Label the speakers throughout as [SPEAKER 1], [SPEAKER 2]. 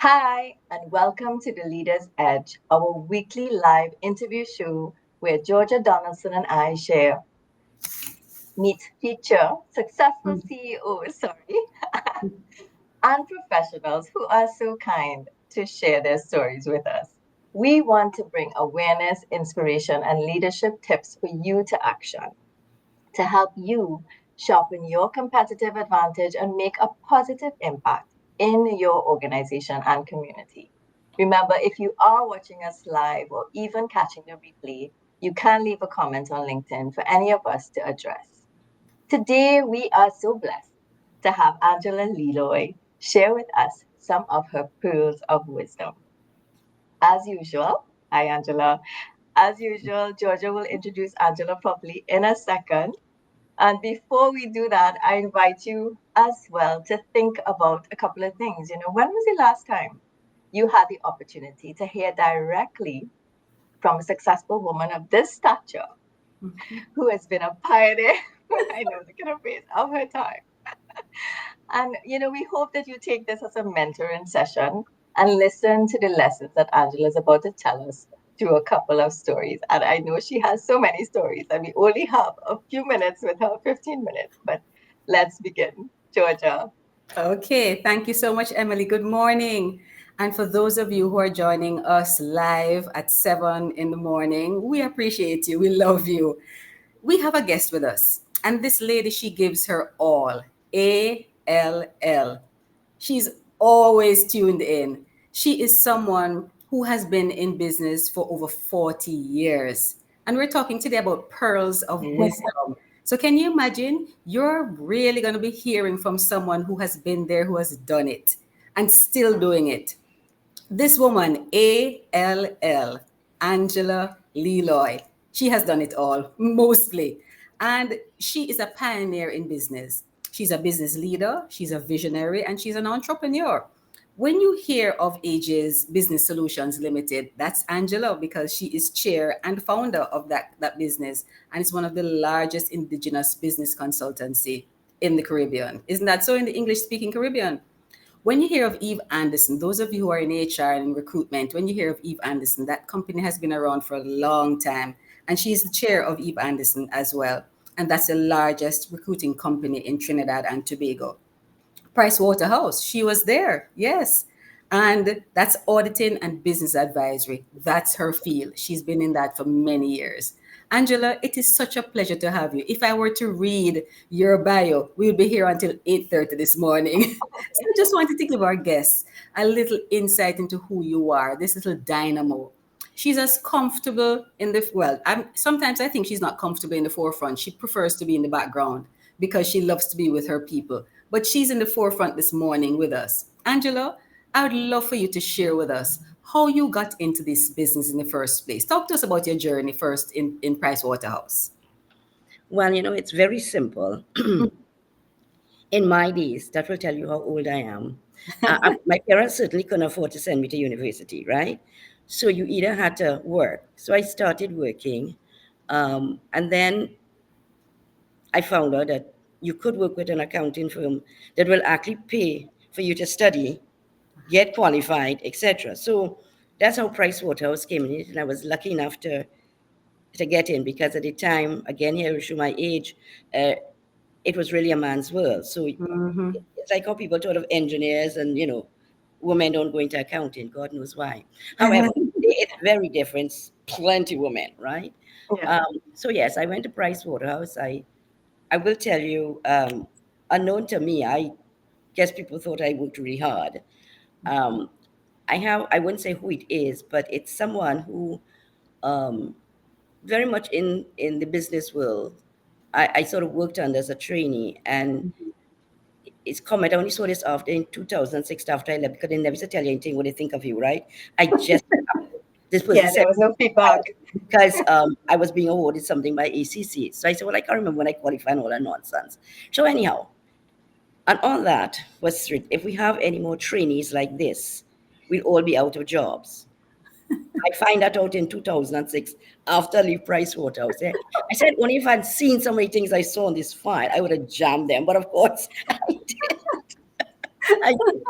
[SPEAKER 1] Hi, and welcome to the Leader's Edge, our weekly live interview show where Georgia Donaldson and I share meet feature successful CEOs, and professionals who are so kind to share their stories with us. We want to bring awareness, inspiration, and leadership tips for you to action to help you sharpen your competitive advantage and make a positive impact in your organization and community. Remember, if you are watching us live or even catching the replay, you can leave a comment on LinkedIn for any of us to address. Today, we are so blessed to have Angela Lee Loy share with us some of her pearls of wisdom. As usual, hi Angela. As usual, Georgia will introduce Angela properly in a second. And before we do that, I invite you as well to think about a couple of things. When was the last time you had the opportunity to hear directly from a successful woman of this stature who has been a pioneer, I know the kind of phrase, of her time? And, we hope that you take this as a mentoring session and listen to the lessons that Angela is about to tell us through a couple of stories. And I know she has so many stories, and we only have a few minutes with her, 15 minutes. But let's begin. Georgia.
[SPEAKER 2] Okay, thank you so much, Emily. Good morning. And for those of you who are joining us live at 7 in the morning, we appreciate you. We love you. We have a guest with us, and this lady, she gives her all. ALL. She's always tuned in. She is someone who has been in business for over 40 years. And we're talking today about pearls of wisdom. So, can you imagine? You're really going to be hearing from someone who has been there, who has done it, and still doing it. This woman, ALL, Angela Lee Loy, she has done it all, mostly. And she is a pioneer in business. She's a business leader, she's a visionary, and she's an entrepreneur. When you hear of Aegis Business Solutions Limited, that's Angela because she is chair and founder of that business. And it's one of the largest indigenous business consultancy in the Caribbean. Isn't that so in the English speaking Caribbean? When you hear of Eve Anderson, those of you who are in HR and in recruitment, when you hear of Eve Anderson, that company has been around for a long time. And she's the chair of Eve Anderson as well. And that's the largest recruiting company in Trinidad and Tobago. Price Waterhouse, she was there, yes. And that's auditing and business advisory. That's her field. She's been in that for many years. Angela, it is such a pleasure to have you. If I were to read your bio, we would be here until 8:30 this morning. So I just wanted to give our guests a little insight into who you are, this little dynamo. She's as comfortable in the well. Sometimes I think she's not comfortable in the forefront. She prefers to be in the background because she loves to be with her people. But she's in the forefront this morning with us. Angela, I would love for you to share with us how you got into this business in the first place. Talk to us about your journey first in Price Waterhouse.
[SPEAKER 3] Well, it's very simple. In my days, that will tell you how old I am. My parents certainly couldn't afford to send me to university, right? So you either had to work. So I started working. And then I found out that you could work with an accounting firm that will actually pay for you to study, get qualified, etc. So that's how Price Waterhouse came in, and I was lucky enough to get in because at the time, again, here to show my age, it was really a man's world. So it's like how people thought of engineers and, women don't go into accounting. God knows why. However, it's very different. Plenty women, right?
[SPEAKER 1] Yeah.
[SPEAKER 3] So yes, I went to Price Waterhouse. I will tell you, unknown to me, I guess people thought I worked really hard. Um, I wouldn't say who it is, but it's someone who um, very much in the business world. I sort of worked under as a trainee, and it's comment. I only saw this after in 2006 after I left because they never used to tell you anything what they think of you, right? I just this person
[SPEAKER 1] Yeah, there
[SPEAKER 3] said
[SPEAKER 1] was no feedback.
[SPEAKER 3] because I was being awarded something by ACC. So I said, well, I can't remember when I qualified and all that nonsense. So anyhow, and all that was strict. If we have any more trainees like this, we'll all be out of jobs. I find that out in 2006 after I leave Price Waterhouse. I said, only if I'd seen so many things I saw on this file, I would have jammed them. But of course, I did. I did.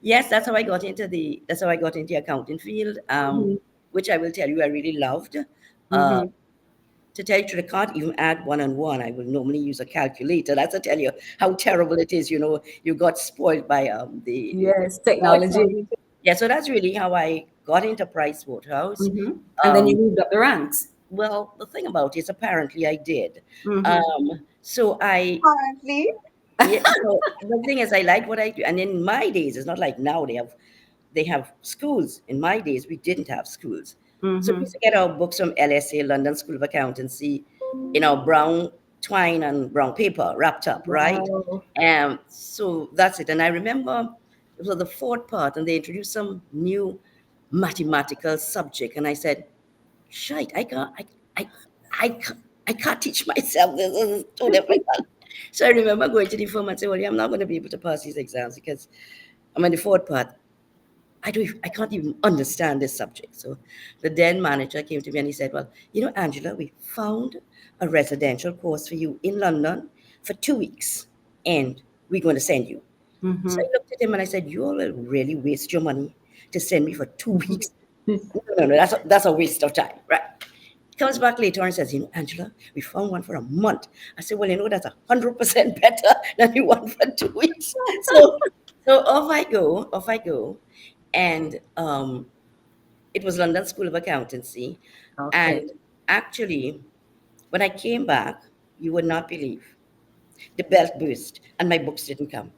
[SPEAKER 3] Yes, that's how I got into the accounting field,
[SPEAKER 2] Mhm.
[SPEAKER 3] which I will tell you I really loved. Uh,
[SPEAKER 2] Mhm.
[SPEAKER 3] to tell you the truth, I can't even add one on one. I will normally use a calculator. That's to tell you how terrible it is. You know, you got spoiled by the
[SPEAKER 2] Yes, technology.
[SPEAKER 1] Technology.
[SPEAKER 3] yeah. So that's really how I got into Price Waterhouse.
[SPEAKER 2] Mhm. And then you
[SPEAKER 3] Um,
[SPEAKER 2] moved up the ranks.
[SPEAKER 3] well, the thing about it is apparently I did.
[SPEAKER 2] Mhm.
[SPEAKER 3] So I
[SPEAKER 1] Apparently,
[SPEAKER 3] yeah. So the thing is, I like what I do, and in my days, it's not like now they have schools. In my days, we didn't have schools. So we
[SPEAKER 2] Mhm.
[SPEAKER 3] used to get our books from LSA, London School of Accountancy, in our brown twine and brown paper wrapped up, right?
[SPEAKER 2] Wow.
[SPEAKER 3] And so that's it. And I remember it was the fourth part, and they introduced some new mathematical subject. And I said, shite, I, I, I can't teach myself this. This is too difficult. So I remember going to the firm and saying, well, yeah, I'm not going to be able to pass these exams because I'm in the fourth part. I can't even understand this subject. So the then manager came to me and he said, well, you know, Angela, we found a residential course for you in London for 2 weeks and we're going to send you. So I
[SPEAKER 2] Mhm.
[SPEAKER 3] looked at him and I said, you all will really waste your money to send me for 2 weeks.
[SPEAKER 2] Mhm.
[SPEAKER 3] No, that's a waste of time, right? He comes back later and says, you know, Angela, we found one for a month. I said, well, you know, that's 100% better than the one for 2 weeks. So off I go. And it was London School of Accountancy.
[SPEAKER 2] Okay.
[SPEAKER 3] And actually, when I came back, you would not believe the belt burst and my books didn't come.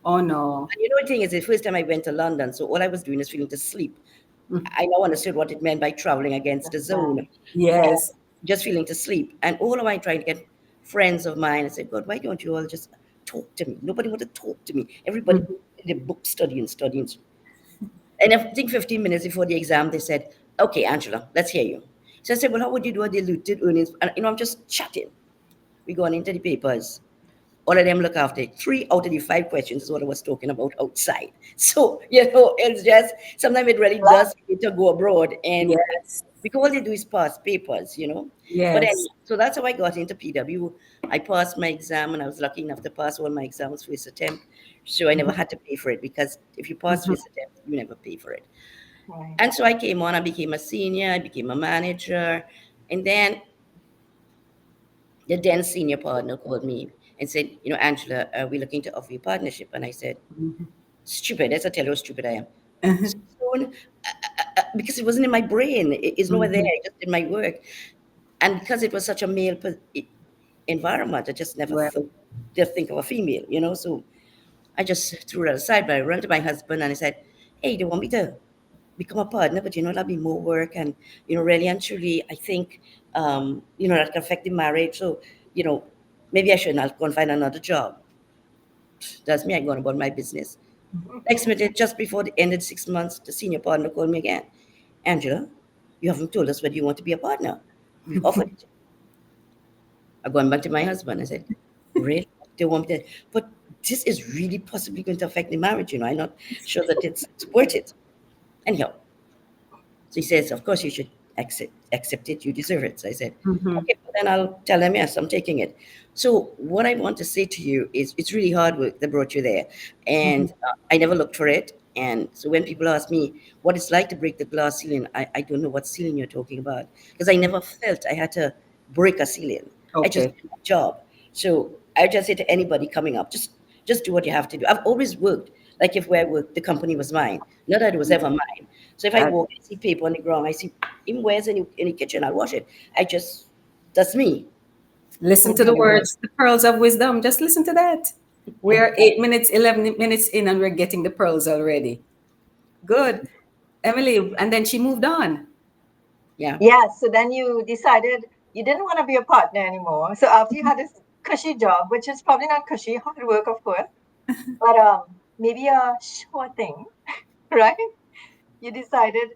[SPEAKER 2] Oh no.
[SPEAKER 3] And you know, the thing is, the first time I went to London, so all I was doing is feeling to sleep.
[SPEAKER 2] Mm.
[SPEAKER 3] I now understood what it meant by traveling against the zone,
[SPEAKER 1] right.
[SPEAKER 2] Yes.
[SPEAKER 3] just feeling to sleep. And all of I trying to get friends of mine, I said, God, why don't you all just talk to me? Nobody want to talk to me. Everybody
[SPEAKER 2] Mhm.
[SPEAKER 3] in the book studying, studying. And I think 15 minutes before the exam, they said, okay, Angela, let's hear you. So I said, well, how would you do a diluted earnings? And, you know, I'm just chatting. We going into the papers. All of them look after it. 3 out of the 5 questions is what I was talking about outside. So, you know, it's just, sometimes it really
[SPEAKER 1] Love.
[SPEAKER 3] does need to go abroad. And
[SPEAKER 2] Yes.
[SPEAKER 3] because all they do is pass papers, you know. But
[SPEAKER 2] Yes.
[SPEAKER 3] anyway, so that's how I got into PW. I passed my exam and I was lucky enough to pass all my exams first attempt. So I never
[SPEAKER 2] Mhm.
[SPEAKER 3] had to pay for it because if you pass
[SPEAKER 2] Mhm.
[SPEAKER 3] first attempt, you never pay for it.
[SPEAKER 1] Right.
[SPEAKER 3] And so I came on, I became a senior, I became a manager. And then the then senior partner called me and said, you know, Angela, are we looking to offer you partnership? And I said,
[SPEAKER 2] Mhm.
[SPEAKER 3] stupid. That's a tell you how stupid I am.
[SPEAKER 2] Mhm.
[SPEAKER 3] So, because it wasn't in my brain, it's nowhere there.
[SPEAKER 2] Mhm.
[SPEAKER 3] I just did my work. And because it was such a male environment, I just never
[SPEAKER 2] Well.
[SPEAKER 3] thought to think of a female, you know. So I just threw that aside. But I ran to my husband and I said, hey, they want me to become a partner, but you know, that'll be more work. And, you know, really and truly, I think, you know, that can affect the marriage. So, you know, maybe I should not go and find another job. That's me. I going about my business. Next minute, just before the ended 6 months, the senior partner called me again. Angela, you haven't told us whether you want to be a partner. We've offered it. I gone back to my husband. I said, really? They want me to, but this is really possibly going to affect the marriage. You know, I'm not sure that it's worth it. Anyhow, so he says, of course you should accept it. You deserve it. So I said,
[SPEAKER 2] Mhm.
[SPEAKER 3] okay, well then I'll tell him, yes, I'm taking it. So what I want to say to you is it's really hard work that brought you there.
[SPEAKER 2] Mhm.
[SPEAKER 3] And I never looked for it. And so when people ask me what it's like to break the glass ceiling, I don't know what ceiling you're talking about because I never felt I had to break a ceiling. I just
[SPEAKER 2] Okay.
[SPEAKER 3] did my job. So I just say to anybody coming up, just do what you have to do. I've always worked like if where I worked, the company was mine. Not that it was ever mine. So if I
[SPEAKER 2] That
[SPEAKER 3] walk, I see paper on the ground, I see even where's in the kitchen, I'll wash it. That's me.
[SPEAKER 2] listen to the words, the pearls of wisdom. Just listen to that. We're 8 minutes, 11 minutes in, and we're getting the pearls already. Good. Emily, and then she moved on.
[SPEAKER 3] Yeah.
[SPEAKER 1] Yeah. So then you decided you didn't want to be a partner anymore. So after you had this cushy job, which is probably not cushy, hard work, of course, but maybe a sure thing, right? You decided,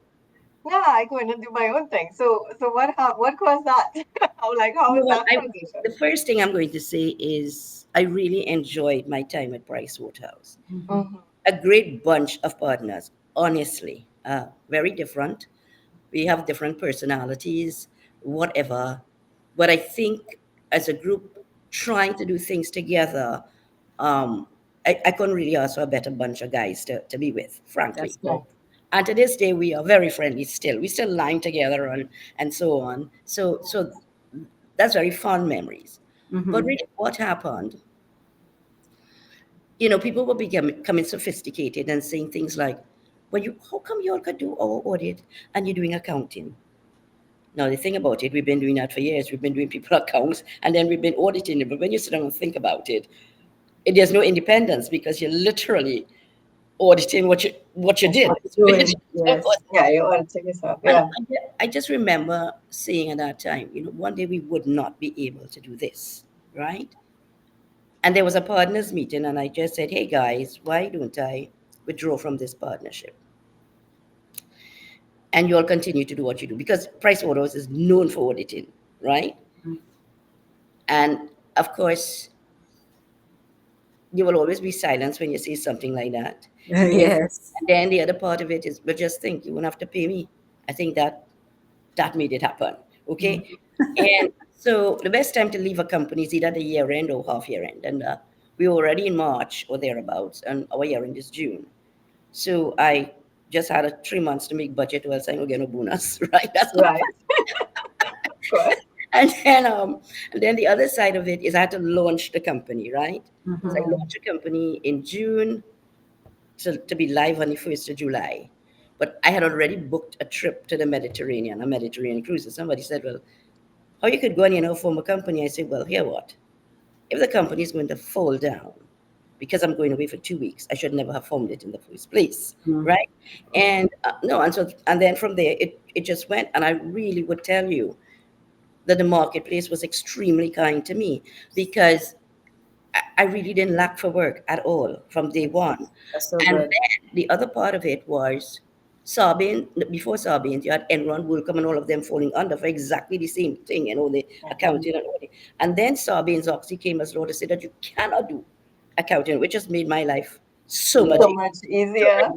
[SPEAKER 1] yeah, I'm going to do my own thing. So what caused that? How
[SPEAKER 3] You know
[SPEAKER 1] was
[SPEAKER 3] what?
[SPEAKER 1] that transition?
[SPEAKER 3] The first thing I'm going to say is I really enjoyed my time at Price Waterhouse.
[SPEAKER 2] Mhm.
[SPEAKER 1] Mm-hmm.
[SPEAKER 3] A great bunch of partners, honestly, very different. We have different personalities, whatever. But I think as a group, trying to do things together, I couldn't really ask for a better bunch of guys to be with, frankly.
[SPEAKER 2] That's good.
[SPEAKER 3] And to this day, we are very friendly still. We still line together and so on. So that's very fond memories. But
[SPEAKER 2] Mm-hmm.
[SPEAKER 3] really, what happened? People were becoming sophisticated and saying things like, "Well, how come you all could do our audit and you're doing accounting?" Now, the thing about it, we've been doing that for years. We've been doing people accounts and then we've been auditing it. But when you sit down and think about it, there's no independence because you're literally auditing what you did.
[SPEAKER 2] What you're doing.
[SPEAKER 3] Of
[SPEAKER 2] Yes.
[SPEAKER 3] course.
[SPEAKER 1] Yeah, you all check yourself.
[SPEAKER 3] And
[SPEAKER 1] Yeah.
[SPEAKER 3] I just remember saying at that time, one day we would not be able to do this, right? And there was a partners meeting, and I just said, "Hey guys, why don't I withdraw from this partnership? And you all continue to do what you do because Price Waterhouse is known for auditing, right?" And of course, you will always be silenced when you say something like that. And,
[SPEAKER 2] Yes.
[SPEAKER 3] and then the other part of it is, but just think, you won't have to pay me. I think that made it happen. Okay. And so the best time to leave a company is either the year end or half year end. And we were already in March or thereabouts, and our year end is June. So I just had 3 months to make budget, or else I don't get no bonus, right? That's what.
[SPEAKER 1] Right. Of course.
[SPEAKER 3] And then, the other side of it is I had to launch the company, right? So I
[SPEAKER 2] Mm-hmm.
[SPEAKER 3] launched the company in June to be live on the 1st of July. But I had already booked a trip to the Mediterranean, a Mediterranean cruise. And somebody said, "Well, how you could go and, form a company?" I said, "Well, here what? If the company is going to fall down because I'm going away for 2 weeks, I should never have formed it in the first place, right?" And no, and then from there, it just went. And I really would tell you that the marketplace was extremely kind to me because I really didn't lack for work at all from day one.
[SPEAKER 2] That's so
[SPEAKER 3] And
[SPEAKER 2] good.
[SPEAKER 3] then the other part of it was before Sarbanes, you had Enron, Woolcomb, and all of them falling under for exactly the same thing, the accounting and audit. And then Sarbanes-Oxley came as law to say that you cannot do accounting, which just made my life so much
[SPEAKER 1] So
[SPEAKER 3] easier.
[SPEAKER 1] much easier.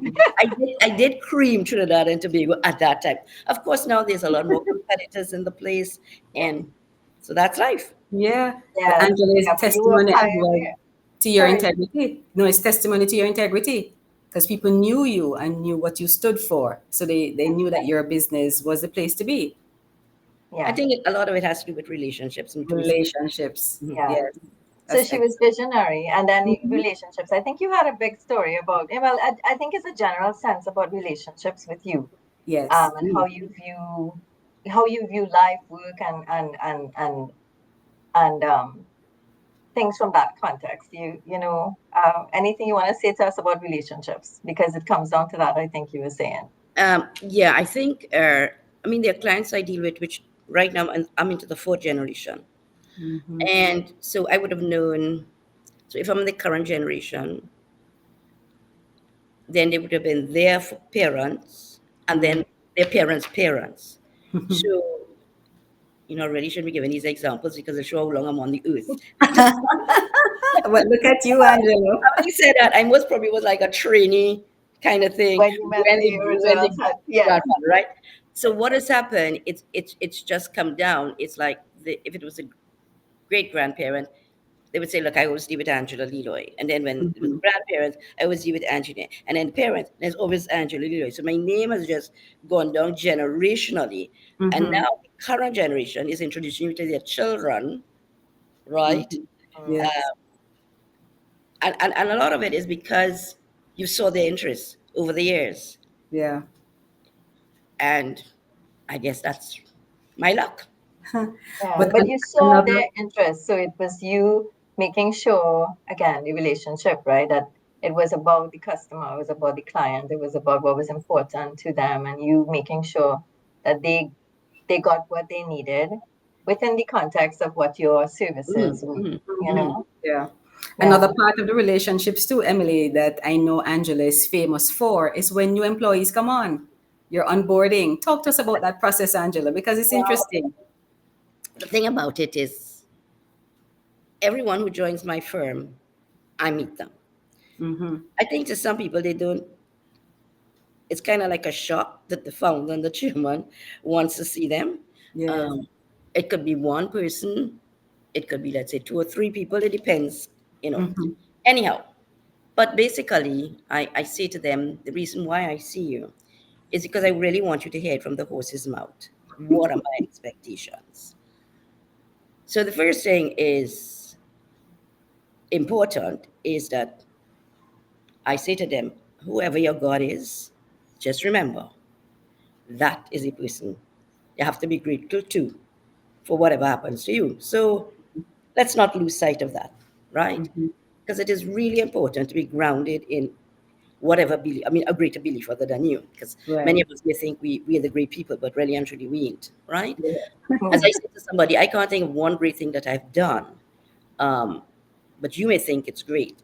[SPEAKER 3] I did cream Trinidad and Tobago at that time. Of course, now there's a lot more competitors in the place,
[SPEAKER 1] Yeah.
[SPEAKER 3] and so that's life.
[SPEAKER 2] Yeah. But
[SPEAKER 1] Yes.
[SPEAKER 2] Angela is
[SPEAKER 1] Yeah, but you were a
[SPEAKER 2] testimony as well
[SPEAKER 1] pioneer.
[SPEAKER 2] to your
[SPEAKER 1] Sorry.
[SPEAKER 2] integrity. No, it's testimony to your integrity because people knew you and knew what you stood for. So they knew that your business was the place to be.
[SPEAKER 3] I
[SPEAKER 1] Yeah.
[SPEAKER 3] think a lot of it has to do with relationships and trust.
[SPEAKER 2] Relationships.
[SPEAKER 1] Yeah.
[SPEAKER 2] Yes.
[SPEAKER 1] So
[SPEAKER 2] That's
[SPEAKER 1] she was
[SPEAKER 2] excellent.
[SPEAKER 1] visionary, and then
[SPEAKER 2] Mhm.
[SPEAKER 1] relationships. I think you had a big story about. Well, I think it's a general sense about relationships with you,
[SPEAKER 2] Yes.
[SPEAKER 1] and how you view life, work, and things from that context. Anything you want to say to us about relationships, because it comes down to that. I think you were saying.
[SPEAKER 3] Yeah, I think, there are clients I deal with, which right now I'm into the fourth generation.
[SPEAKER 2] Mm-hmm.
[SPEAKER 3] And so I would have known, so if I'm the current generation, then they would have been their parents and then their parents' parents. So, really shouldn't be giving these examples because they show how long I'm on the earth.
[SPEAKER 2] But look at you, Angelo.
[SPEAKER 3] Having said that, I most probably was like a trainee kind of thing
[SPEAKER 1] When you met the
[SPEAKER 3] when
[SPEAKER 1] original
[SPEAKER 3] the
[SPEAKER 1] set, yes.
[SPEAKER 3] grandfather, right? So what has happened? It's just come down. It's like if it was a great grandparent, they would say, "Look, I always deal with Angela Lee Loy," and then when it was
[SPEAKER 2] Mhm.
[SPEAKER 3] grandparents, I always deal with Angela, and then parents, there's always Angela Lee Loy. So my name has just gone down generationally, and
[SPEAKER 2] Mhm.
[SPEAKER 3] now the current generation is introducing you to their children, right?
[SPEAKER 2] Mhm.
[SPEAKER 1] Mm.
[SPEAKER 2] Yes.
[SPEAKER 3] And a lot of it is because you saw their interests over the years.
[SPEAKER 2] Yeah.
[SPEAKER 3] And I guess that's my luck.
[SPEAKER 1] Yeah,
[SPEAKER 2] But
[SPEAKER 1] but you saw
[SPEAKER 2] another.
[SPEAKER 1] their interest, so it was you making sure, again, the relationship, right? That it was about the customer, it was about the client, it was about what was important to them, and you making sure that they got what they needed within the context of what your services were, you
[SPEAKER 2] Mhm.
[SPEAKER 1] know?
[SPEAKER 2] Yeah.
[SPEAKER 1] Yeah.
[SPEAKER 2] Another part of the relationships too, Emily, that I know Angela is famous for is when new employees come on, you're onboarding. Talk to us about that process, Angela, because it's
[SPEAKER 1] Well,
[SPEAKER 2] interesting.
[SPEAKER 3] The thing about it is, everyone who joins my firm, I meet them.
[SPEAKER 2] Mm-hmm.
[SPEAKER 3] I think to some people, they don't, it's kind of like a shock that the founder and the chairman wants to see them.
[SPEAKER 2] Yes.
[SPEAKER 3] Um, it could be one person, it could be, let's say, two or three people, it depends, you know.
[SPEAKER 2] Mm-hmm.
[SPEAKER 3] Anyhow, But basically, I say to them, the reason why I see you is because I really want you to hear it from the horse's mouth. What are my expectations? So the first thing is important is that I say to them, whoever your God is, just remember that is a person you have to be grateful to for whatever happens to you. So let's not lose sight of that, right?
[SPEAKER 2] Mm-hmm.
[SPEAKER 3] Because it is really important to be grounded in whatever belief, I mean, a greater belief other than you. Because
[SPEAKER 2] Right.
[SPEAKER 3] many of us may think we are the great people, but really and truly we ain't, right?
[SPEAKER 2] Yeah.
[SPEAKER 3] As I
[SPEAKER 1] Hmm.
[SPEAKER 3] said to somebody, I can't think of one great thing that I've done, um, but you may think it's great.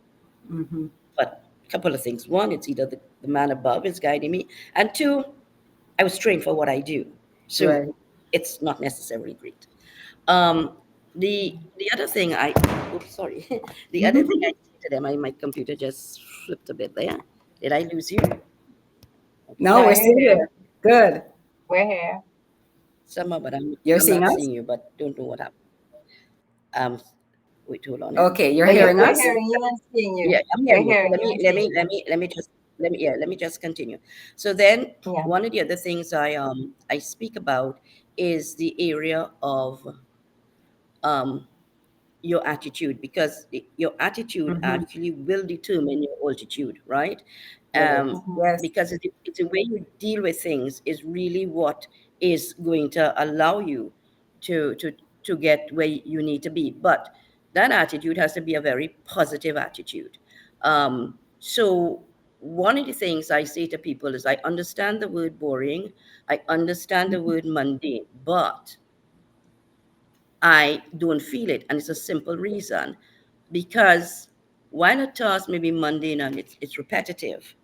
[SPEAKER 2] Mm-hmm.
[SPEAKER 3] But a couple of things. One, it's either the man above is guiding me, and two, I was trained for what I do. So
[SPEAKER 2] Right.
[SPEAKER 3] it's not necessarily great. Um, the other thing oops, sorry. The other thing I say to them, my computer just flipped a bit there. Did I lose you?
[SPEAKER 2] No,
[SPEAKER 1] No,
[SPEAKER 2] we're
[SPEAKER 1] you're
[SPEAKER 2] still
[SPEAKER 1] here.
[SPEAKER 2] here. Good.
[SPEAKER 1] We're here.
[SPEAKER 3] Somehow, but
[SPEAKER 2] You're
[SPEAKER 3] I'm
[SPEAKER 2] seeing
[SPEAKER 3] not
[SPEAKER 2] us?
[SPEAKER 3] seeing you, but don't know what happened. Um, Wait, hold on, yeah.
[SPEAKER 2] Okay, you're
[SPEAKER 1] But
[SPEAKER 2] hearing
[SPEAKER 1] we're
[SPEAKER 2] us?
[SPEAKER 1] hearing you and seeing
[SPEAKER 3] Yeah,
[SPEAKER 1] you.
[SPEAKER 3] I'm
[SPEAKER 1] We're
[SPEAKER 3] hearing you. So
[SPEAKER 1] hearing you and seeing you.
[SPEAKER 3] let me just continue. So then
[SPEAKER 1] Yeah.
[SPEAKER 3] one of the other things I speak about is the area of um your attitude, because your attitude
[SPEAKER 2] Mm-hmm.
[SPEAKER 3] actually will determine your altitude, right?
[SPEAKER 2] Right.
[SPEAKER 1] Hmm.
[SPEAKER 2] Yes.
[SPEAKER 3] Because it's the way you deal with things is really what is going to allow you to to to get where you need to be. But that attitude has to be a very positive attitude. So one of the things I say to people is, I understand the word boring, I understand the word mundane, but I don't feel it. And it's a simple reason. Because while a task may be mundane and it's repetitive,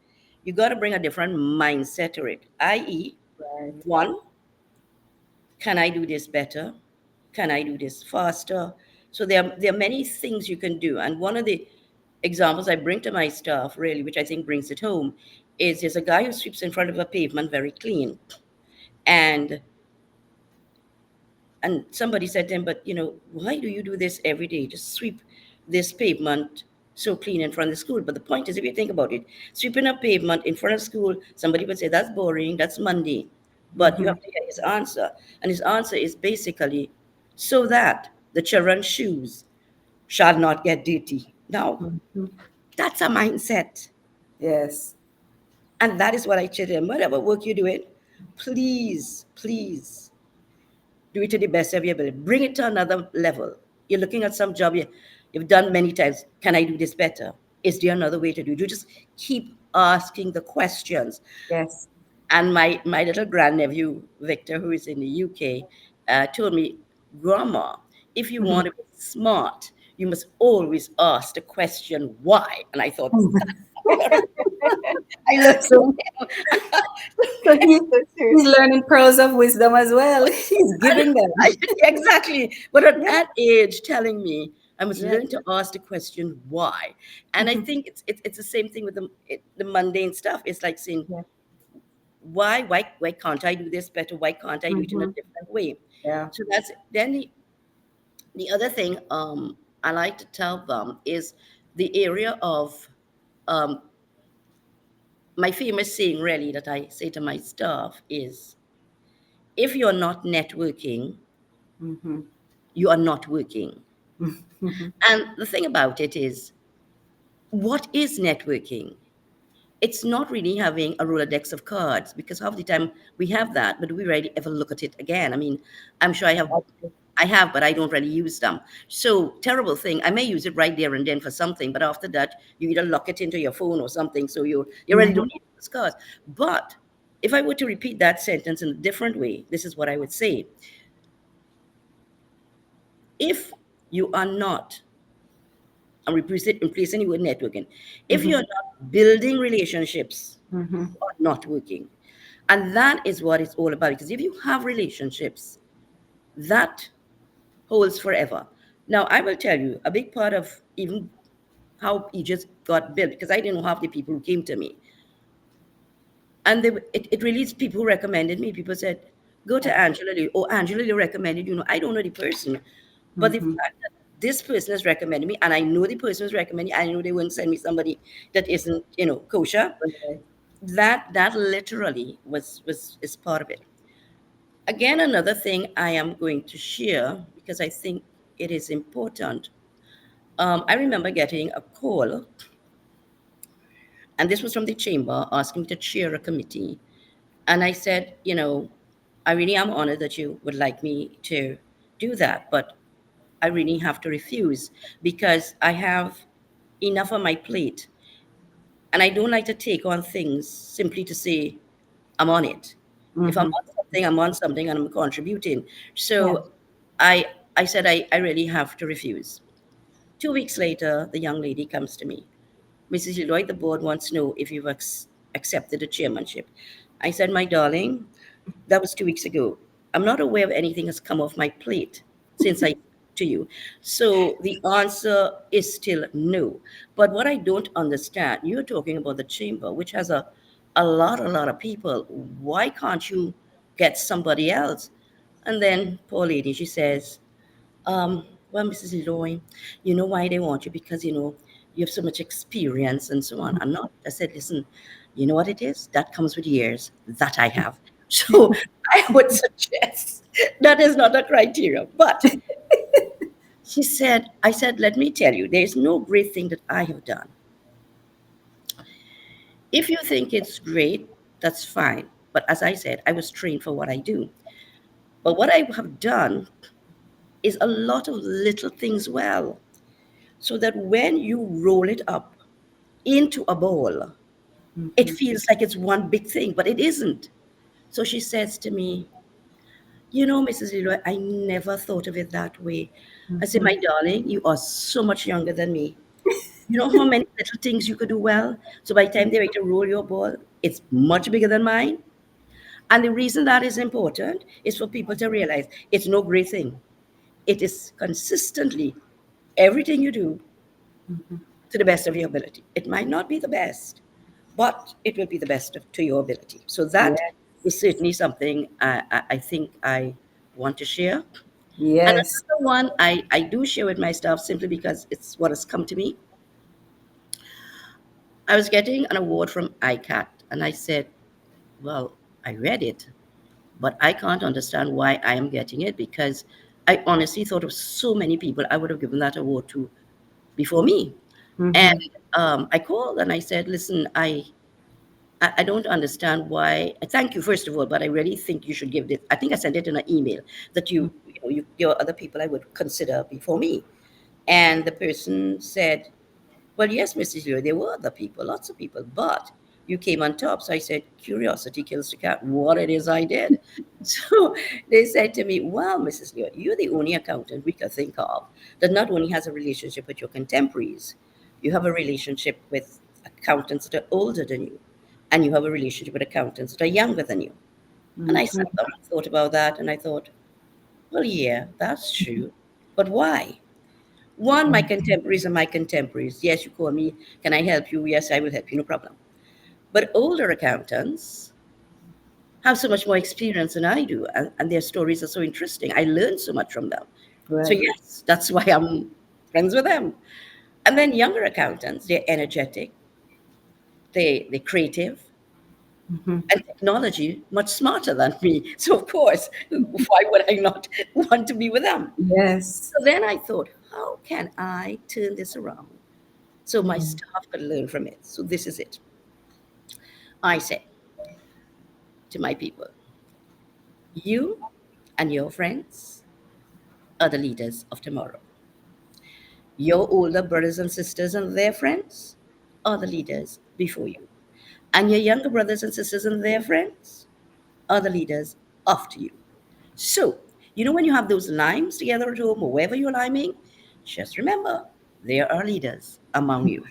[SPEAKER 3] you got to bring a different mindset to it. I.e.,
[SPEAKER 2] Right.
[SPEAKER 3] one, can I do this better? Can I do this faster? So there are many things you can do. And one of the examples I bring to my staff, really, which I think brings it home, is there's a guy who sweeps in front of a pavement very clean. And And somebody said to him, but why do you do this every day? Just sweep this pavement so clean in front of the school. But the point is, if you think about it, sweeping a pavement in front of school, somebody would say that's boring, that's mundane. But you
[SPEAKER 2] Mm-hmm.
[SPEAKER 3] have to hear his answer. And his answer is basically so that the children's shoes shall not get dirty. Now,
[SPEAKER 2] Mm-hmm.
[SPEAKER 3] that's a mindset.
[SPEAKER 2] Yes.
[SPEAKER 3] And that is what I tell them. Whatever work you're doing, please, please do it to the best of your ability. Bring it to another level. You're looking at some job you've done many times. Can I do this better? Is there another way to do it? You just keep asking the questions.
[SPEAKER 2] Yes.
[SPEAKER 3] And my little grandnephew, Victor, who is in the UK, told me, Grandma, if you want to be smart, you must always ask the question why. And I thought, I learned
[SPEAKER 2] So,
[SPEAKER 3] from him.
[SPEAKER 2] so
[SPEAKER 1] So true.
[SPEAKER 2] he's learning pearls of wisdom as well. He's
[SPEAKER 3] And
[SPEAKER 2] giving them.
[SPEAKER 3] exactly. But at
[SPEAKER 2] Yeah.
[SPEAKER 3] that age, telling me I must
[SPEAKER 2] Yeah.
[SPEAKER 3] learn to ask the question why. And I think it's the same thing with the mundane stuff. It's like saying,
[SPEAKER 2] Yeah.
[SPEAKER 3] why can't I do this better? Why can't I do it in a
[SPEAKER 2] Mm-hmm.
[SPEAKER 3] different way?
[SPEAKER 2] Yeah.
[SPEAKER 3] So that's then the other thing I like to tell them is the area of um, my famous saying, really, that I say to my staff is, if you're not networking,
[SPEAKER 2] Mm-hmm.
[SPEAKER 3] you are not working.
[SPEAKER 2] Mm-hmm.
[SPEAKER 3] And the thing about it is, what is networking? It's not really having a Rolodex of cards, because half the time we have that, but do we really ever look at it again? I mean, I'm sure I have, but I don't really use them. So terrible thing. I may use it right there and then for something, but after that, you either lock it into your phone or something, so you really
[SPEAKER 2] Mm-hmm.
[SPEAKER 3] don't need those cards. But if I were to repeat that sentence in a different way, this is what I would say: if you are not, I'm replacing it with networking. If
[SPEAKER 2] Mm-hmm.
[SPEAKER 3] you're not building relationships,
[SPEAKER 2] Mm-hmm.
[SPEAKER 3] you are not working. And that is what it's all about. Because if you have relationships, that holds forever. Now, I will tell you a big part of even how Aegis got built, because I didn't know half the people who came to me. And it really is people who recommended me. People said, go to Angela Lee. Oh, Angela Lee recommended, I don't know the person. But the
[SPEAKER 2] Mm-hmm.
[SPEAKER 3] fact that this person is recommending me, and I know the person is recommending. I know they won't send me somebody that isn't, kosher.
[SPEAKER 2] Right.
[SPEAKER 3] That literally was is part of it. Again, another thing I am going to share because I think it is important. I remember getting a call, and this was from the chamber asking me to chair a committee. And I said, I really am honored that you would like me to do that, but I really have to refuse because I have enough on my plate. And I don't like to take on things simply to say I'm on it. If I'm
[SPEAKER 2] Mm-hmm.
[SPEAKER 3] on something, I'm on something and I'm contributing.
[SPEAKER 1] Yes.
[SPEAKER 3] So I I said I really have to refuse. 2 weeks later, the young lady comes to me. Mrs. Leroy, the board wants to know if you've accepted the chairmanship. I said, my darling, that was 2 weeks ago. I'm not aware of anything has come off my plate since I to you. So the answer is still no. But what I don't understand, you're talking about the chamber, which has a lot of people. Why can't you get somebody else? And then poor lady, she says, well, Mrs. Loy, you know why they want you? Because, you have so much experience and so on. I'm not. I said, listen, you know what it is? That comes with years that I have. So I would suggest that is not a criteria. But I said, let me tell you, there's no great thing that I have done. If you think it's great, that's fine. But as I said, I was trained for what I do. But what I have done is a lot of little things well, so that when you roll it up into a ball, it
[SPEAKER 2] Mm-hmm.
[SPEAKER 3] feels like it's one big thing, but it isn't. So she says to me, Mrs. Leroy, I never thought of it that way. I said,
[SPEAKER 2] Mm-hmm.
[SPEAKER 3] my darling, you are so much younger than me. You know how many little things you could do well? So by the time they're ready to roll your ball, it's much bigger than mine. And the reason that is important is for people to realize it's no great thing. It is consistently everything you do
[SPEAKER 2] Mm-hmm.
[SPEAKER 3] to the best of your ability. It might not be the best, but it will be the best to your ability. So that
[SPEAKER 2] Yes.
[SPEAKER 3] is certainly something I think I want to share. And
[SPEAKER 2] Yes.
[SPEAKER 3] another one I do share with my staff simply because it's what has come to me. I was getting an award from ICAT, and I said, well, I read it, but I can't understand why I am getting it because I honestly thought of so many people I would have given that award to before me. And
[SPEAKER 2] Mm-hmm.
[SPEAKER 3] I called and I said, listen, I don't understand why. Thank you, first of all, but I really think you should give this. I think I sent it in an email that there are other people I would consider before me. And the person said, well, yes, Mrs. Leo, there were other people, lots of people, but you came on top. So I said, curiosity kills the cat, what it is I did. So they said to me, well, Mrs. Leo, you're the only accountant we can think of that not only has a relationship with your contemporaries, you have a relationship with accountants that are older than you, and you have a relationship with accountants that are younger than you. And I sat
[SPEAKER 2] Mm-hmm.
[SPEAKER 3] down and thought about that, and I thought, well, yeah, that's true. But why? One, my contemporaries are my contemporaries. Yes, you call me, can I help you? Yes, I will help you, no problem. But older accountants have so much more experience than I do, and their stories are so interesting. I learn so much from them. So,
[SPEAKER 2] Right.
[SPEAKER 3] yes, that's why I'm friends with them. And then younger accountants, they're energetic, they're creative,
[SPEAKER 2] Mm-hmm.
[SPEAKER 3] and technology much smarter than me. So, of course, why would I not want to be with them?
[SPEAKER 2] Yes.
[SPEAKER 3] So then I thought, how can I turn this around so my
[SPEAKER 2] Mm-hmm.
[SPEAKER 3] staff could learn from it? So this is it. I said to my people, you and your friends are the leaders of tomorrow. Your older brothers and sisters and their friends are the leaders before you. And your younger brothers and sisters and their friends are the leaders after you. So, when you have those limes together at home or wherever you're liming, just remember there are leaders among you,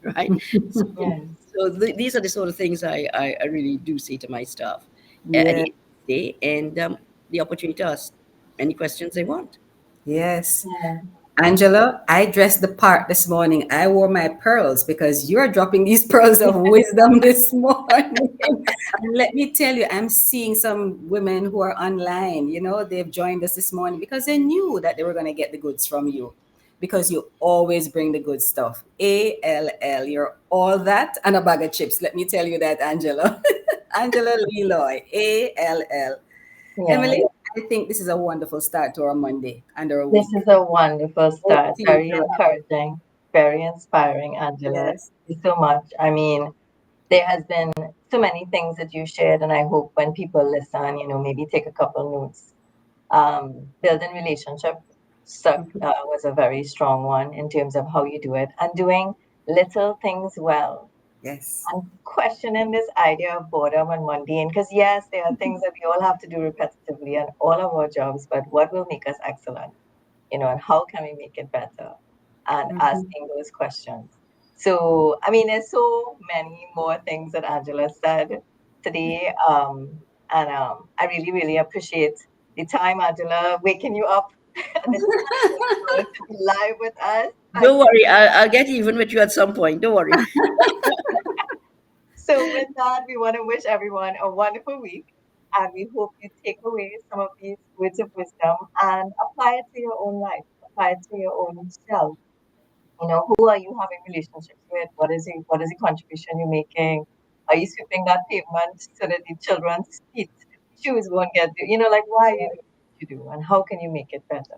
[SPEAKER 3] right? So,
[SPEAKER 1] Yes.
[SPEAKER 3] these are the sort of things I really do say to my staff at the
[SPEAKER 2] Yes.
[SPEAKER 3] end of the day, and the opportunity to ask any questions they want.
[SPEAKER 2] Yes.
[SPEAKER 1] Yeah.
[SPEAKER 2] Angela, I dressed the part this morning. I wore my pearls because you're dropping these pearls of wisdom this morning. And let me tell you, I'm seeing some women who are online, they've joined us this morning because they knew that they were going to get the goods from you. because you always bring the good stuff. ALL, you're all that and a bag of chips. Let me tell you that, Angela. Angela Lee Loy, ALL.
[SPEAKER 1] Yeah.
[SPEAKER 2] Emily, I think this is a wonderful start to our Monday and our
[SPEAKER 1] This
[SPEAKER 2] week.
[SPEAKER 1] is a wonderful
[SPEAKER 2] Over
[SPEAKER 1] start.
[SPEAKER 2] to you
[SPEAKER 1] Very
[SPEAKER 2] to wrap.
[SPEAKER 1] encouraging, very inspiring, Angela.
[SPEAKER 2] Yes.
[SPEAKER 1] Thank you so much. I mean, there has been so many things that you shared, and I hope when people listen, maybe take a couple notes. Building relationship was a very strong one in terms of how you do it, and doing little things well,
[SPEAKER 2] Yes.
[SPEAKER 1] and questioning this idea of boredom and mundane. Because yes, there are things that we all have to do repetitively in all of our jobs, but what will make us excellent? And how can we make it better? And
[SPEAKER 2] Mhm.
[SPEAKER 1] asking those questions. So, I mean, there's so many more things that Angela said today. And I really, really appreciate the time, Angela, waking you up and this to be live with us. Thank
[SPEAKER 3] Don't worry, I'll get even with you at some point. Don't worry.
[SPEAKER 1] So, with that, we want to wish everyone a wonderful week. And we hope you take away some of these words of wisdom and apply it to your own life, apply it to your own self. Who are you having relationships with? What is the contribution you're making? Are you sweeping that pavement so that the children's feet shoes won't get like why you do what you do and how can you make it better?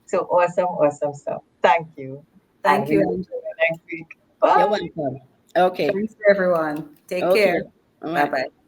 [SPEAKER 1] So awesome, awesome stuff. Thank you. And
[SPEAKER 2] Thank
[SPEAKER 1] we
[SPEAKER 2] you,
[SPEAKER 1] will see
[SPEAKER 2] Angela.
[SPEAKER 1] you next week. Bye.
[SPEAKER 3] You're welcome. Okay.
[SPEAKER 2] Thanks, everyone. Take
[SPEAKER 3] Okay.
[SPEAKER 2] care.
[SPEAKER 3] All
[SPEAKER 2] Bye
[SPEAKER 3] right.
[SPEAKER 2] bye.